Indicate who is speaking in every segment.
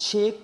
Speaker 1: 6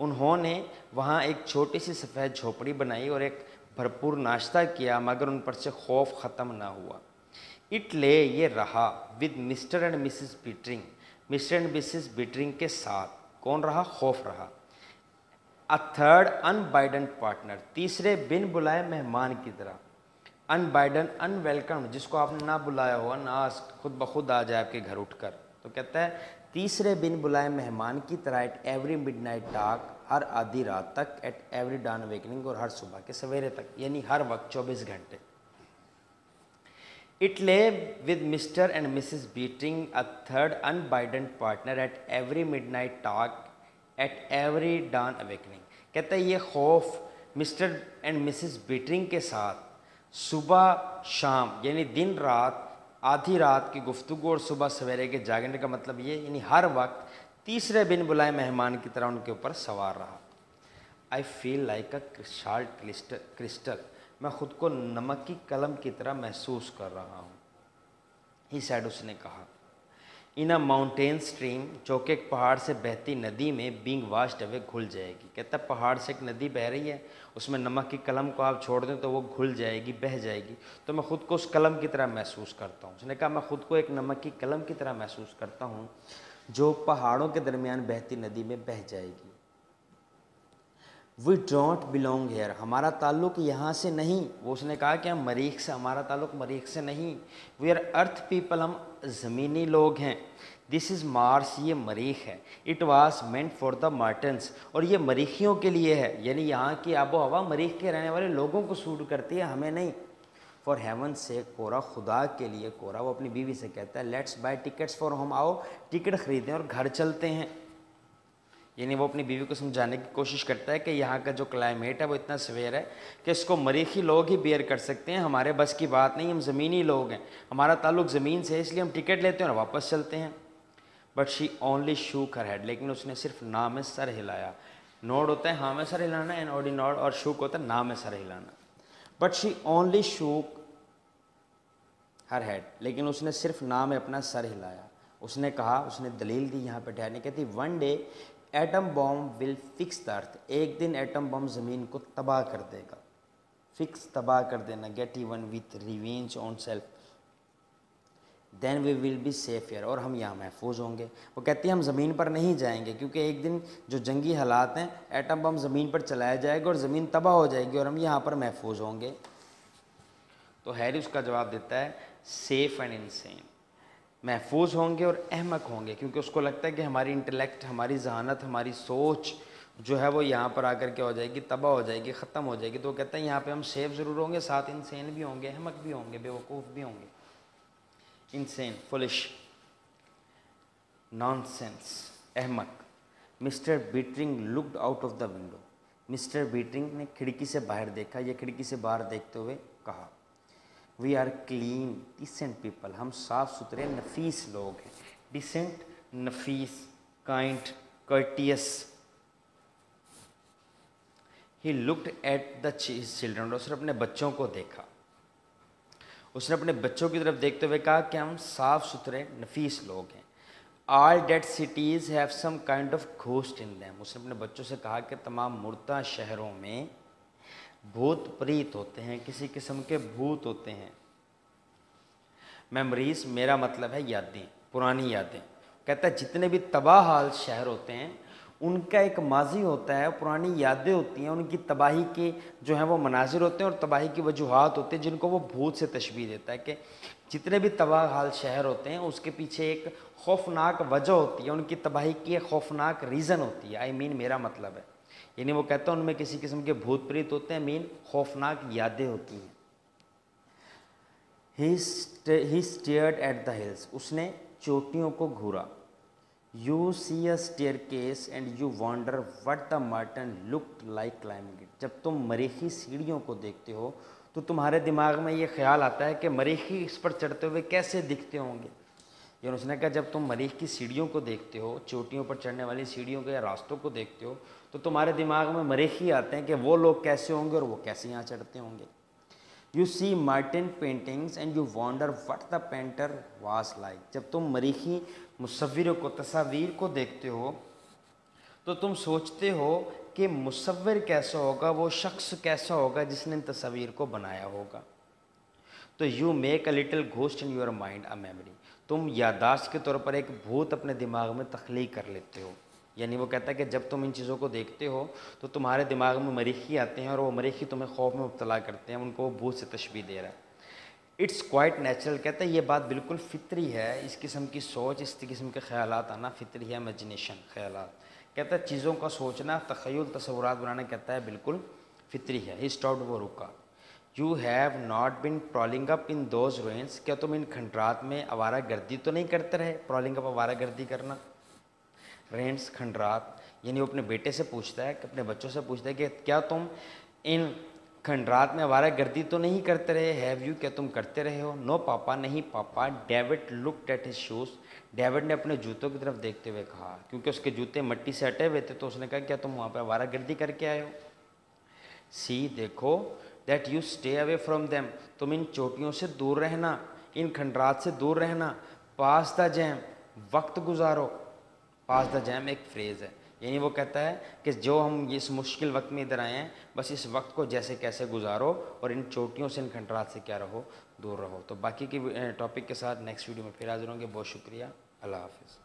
Speaker 1: انہوں نے وہاں ایک چھوٹی سی سفید جھوپڑی بنائی اور ایک بھرپور ناشتہ کیا مگر ان پر سے خوف ختم نہ ہوا. اٹ لے یہ رہا with mister and missus Bettering, mister and missus Bettering کے ساتھ. کون رہا؟ خوف رہا. اے تھرڈ انبائڈن پارٹنر, تیسرے بن بلائے مہمان کی طرح. انبائڈن ان ویلکم, جس کو آپ نے نہ بلایا ہوا, نہ خود بخود آ جائے آپ کے گھر اٹھ کر. تو کہتا ہے تیسرے بن بلائے مہمان کی طرح at every midnight talk, ہر آدھی رات تک, ایٹ ایوری ڈان اویکننگ, اور ہر صبح کے سویرے تک, یعنی ہر وقت 24 گھنٹے. It lay with mister and Mrs batting a third unbidden partner at every midnight talk at every dawn awakening. کہتا ہے یہ خوف مسٹر اینڈ مسز بیٹرنگ کے ساتھ صبح شام یعنی دن رات, آدھی رات کی گفتگو اور صبح سویرے کے جاگنے کا مطلب یہ, یعنی ہر وقت تیسرے بن بلائے مہمان کی طرح ان کے اوپر سوار رہا. I feel like a short crystal, میں خود کو نمک کی قلم کی طرح محسوس کر رہا ہوں. ہی سیڈ, اس نے کہا. ان اے ماؤنٹین اسٹریم, جو کہ ایک پہاڑ سے بہتی ندی میں, بینگ واشڈ اوے, گھل جائے گی. کہتا ہے پہاڑ سے ایک ندی بہہ رہی ہے, اس میں نمک کی قلم کو آپ چھوڑ دیں تو وہ گھل جائے گی, بہہ جائے گی, تو میں خود کو اس قلم کی طرح محسوس کرتا ہوں. اس نے کہا میں خود کو ایک نمک کی قلم کی طرح محسوس کرتا ہوں جو پہاڑوں کے درمیان بہتی ندی میں بہہ جائے گی. وی ڈونٹ بلونگ ہیئر, ہمارا تعلق یہاں سے نہیں. وہ اس نے کہا کہ ہم مریخ سے, ہمارا تعلق مریخ سے نہیں. وی آر ارتھ پیپل, ہم زمینی لوگ ہیں. دس از مارس, یہ مریخ ہے. It was meant for the Martin's, اور یہ مریخیوں کے لیے ہے, یعنی یہاں کی آب و ہوا مریخ کے رہنے والے لوگوں کو سوٹ کرتی ہے, ہمیں نہیں. فار ہیون سے, کورا, خدا کے لیے. کورا وہ اپنی بیوی سے کہتا ہے let's by tickets for home, آؤ ٹکٹ خریدیں اور گھر چلتے ہیں. یعنی وہ اپنی بیوی کو سمجھانے کی کوشش کرتا ہے کہ یہاں کا جو کلائمیٹ ہے وہ اتنا سویر ہے کہ اس کو مریخی لوگ ہی بیئر کر سکتے ہیں, ہمارے بس کی بات نہیں, ہم زمینی لوگ ہیں, ہمارا تعلق زمین سے ہے, اس لیے ہم ٹکٹ لیتے ہیں اور واپس چلتے ہیں. But she only shook her head, لیکن اس نے صرف نہ میں سر ہلایا. نوڈ ہوتا ہے ہاں میں سر ہلانا, این او ڈی نوڈ, اور شوک ہوتا ہے نہ میں سر ہلانا. But she only shook her head, لیکن اس نے صرف نہ میں اپنا سر ہلایا. اس نے کہا, اس نے دلیل دی یہاں پہ ٹھہرنے, کہتی one day atom bomb will fix the earth, ایک دن ایٹم بم زمین کو تباہ کر دے گا. فکس, تباہ کر دینا, get even with revenge on self, then we will be safe here, اور ہم یہاں محفوظ ہوں گے. وہ کہتی ہے ہم زمین پر نہیں جائیں گے کیونکہ ایک دن جو جنگی حالات ہیں, ایٹم بم زمین پر چلایا جائے گا اور زمین تباہ ہو جائے گی اور ہم یہاں پر محفوظ ہوں گے. تو ہیری اس کا جواب دیتا ہے سیف اینڈ انسین, محفوظ ہوں گے اور احمق ہوں گے, کیونکہ اس کو لگتا ہے کہ ہماری انٹلیکٹ, ہماری ذہانت, ہماری سوچ جو ہے وہ یہاں پر آ کر کے ہو جائے گی, تباہ ہو جائے گی, ختم ہو جائے گی. تو وہ کہتا ہے یہاں پہ ہم سیف ضرور ہوں گے, ساتھ انسین بھی ہوں گے, احمق بھی ہوں گے, بیوقوف بھی ہوں گے. انسین, فولش, نان سینس, احمق. Mister Bettering looked out of the window, mister Bettering نے کھڑکی سے باہر دیکھا, یہ کھڑکی سے باہر دیکھتے ہوئے کہا we are clean decent people, ہم صاف ستھرے نفیس لوگ ہیں. ڈیسنٹ, نفیس, kind, courteous. He looked at the children, اس نے اپنے بچوں کو دیکھا. اس نے اپنے بچوں کی طرف دیکھتے ہوئے کہا کہ ہم صاف ستھرے نفیس لوگ ہیں. All dead cities have some kind of ghost in them, اس نے اپنے بچوں سے کہا کہ تمام مردہ شہروں میں بھوت پریت ہوتے ہیں, کسی قسم کے بھوت ہوتے ہیں. میموریز, میرا مطلب ہے یادیں, پرانی یادیں. کہتا ہے جتنے بھی تباہ حال شہر ہوتے ہیں ان کا ایک ماضی ہوتا ہے, پرانی یادیں ہوتی ہیں, ان کی تباہی کے جو ہیں وہ مناظر ہوتے ہیں اور تباہی کی وجوہات ہوتے ہیں جن کو وہ بھوت سے تشبیہ دیتا ہے. کہ جتنے بھی تباہ حال شہر ہوتے ہیں اس کے پیچھے ایک خوفناک وجہ ہوتی ہے, ان کی تباہی کی ایک خوفناک ریزن ہوتی ہے. میرا مطلب ہے, یعنی وہ کہتا ہے ان میں کسی قسم کے بھوت پریت ہوتے ہیں, خوفناک یادیں ہوتی ہیں. He stared at the hills, اس نے چوٹیوں کو گھورا. You see a staircase and you wonder what the Martian looked like climbing it. جب تم مریخی سیڑھیوں کو دیکھتے ہو تو تمہارے دماغ میں یہ خیال آتا ہے کہ مریخی اس پر چڑھتے ہوئے کیسے دکھتے ہوں گے. یعنی اس نے کہا جب تم مریخ کی سیڑھیوں کو دیکھتے ہو, چوٹیوں پر چڑھنے والی سیڑھیوں کے یا راستوں کو دیکھتے ہو, تو تمہارے دماغ میں مریخی آتے ہیں کہ وہ لوگ کیسے ہوں گے اور وہ کیسے یہاں چڑھتے ہوں گے. You see Martian paintings and you wonder what the painter was like. جب تم مریخی مصوروں کو, تصاویر کو دیکھتے ہو تو تم سوچتے ہو کہ مصور کیسا ہوگا، وہ شخص کیسا ہوگا جس نے ان تصاویر کو بنایا ہوگا. تو you make a little ghost in your mind a memory, تم یادداشت کے طور پر ایک بھوت اپنے دماغ میں تخلیق کر لیتے ہو. یعنی وہ کہتا ہے کہ جب تم ان چیزوں کو دیکھتے ہو تو تمہارے دماغ میں مریخی آتے ہیں اور وہ مریخی تمہیں خوف میں مبتلا کرتے ہیں، ان کو وہ بھوت سے تشبیہ دے رہا ہے. اٹس کوائٹ نیچرل، کہتا ہے یہ بات بالکل فطری ہے، اس قسم کی سوچ، اس قسم کے خیالات آنا فطری ہے. امیجنیشن، خیالات، کہتا ہے چیزوں کا سوچنا، تخیل، تصورات بنانا، کہتا ہے بالکل فطری ہے. ہی اسٹاپڈ، وہ رکا. You have not been prowling up in those ruins, کیا تم ان کھنڈرات میں آوارہ گردی تو نہیں کرتے رہے؟ پرالنگ اپ، آوارہ گردی کرنا. رینٹس، کھنڈرات، یعنی وہ اپنے بیٹے سے پوچھتا ہے، اپنے بچوں سے پوچھتا ہے کہ کیا تم ان کھنڈرات میں آوارہ گردی تو نہیں کرتے رہے؟ ہیو یو، کیا تم کرتے رہے ہو؟ نو پاپا، نہیں پاپا. David looked at his shoes, David نے اپنے جوتوں کی طرف دیکھتے ہوئے کہا، کیونکہ اس کے جوتے مٹی سے ہٹے ہوئے تھے تو اس نے کہا کیا تم وہاں پہ آوارہ گردی کر کے آئے ہو؟ سی، دیکھو، that you stay away from them, تم ان چوٹیوں سے دور رہنا، ان کھنڈرات سے دور رہنا. پاس دا جیم، وقت گزارو. پاس دا جیم ایک فریز ہے، یعنی وہ کہتا ہے کہ جو ہم اس مشکل وقت میں ادھر آئے ہیں، بس اس وقت کو جیسے کیسے گزارو اور ان چوٹیوں سے، ان کھنڈرات سے کیا رہو، دور رہو. تو باقی کی ٹاپک کے ساتھ نیکسٹ ویڈیو میں پھر حاضر ہوں گے. بہت شکریہ، اللہ حافظ.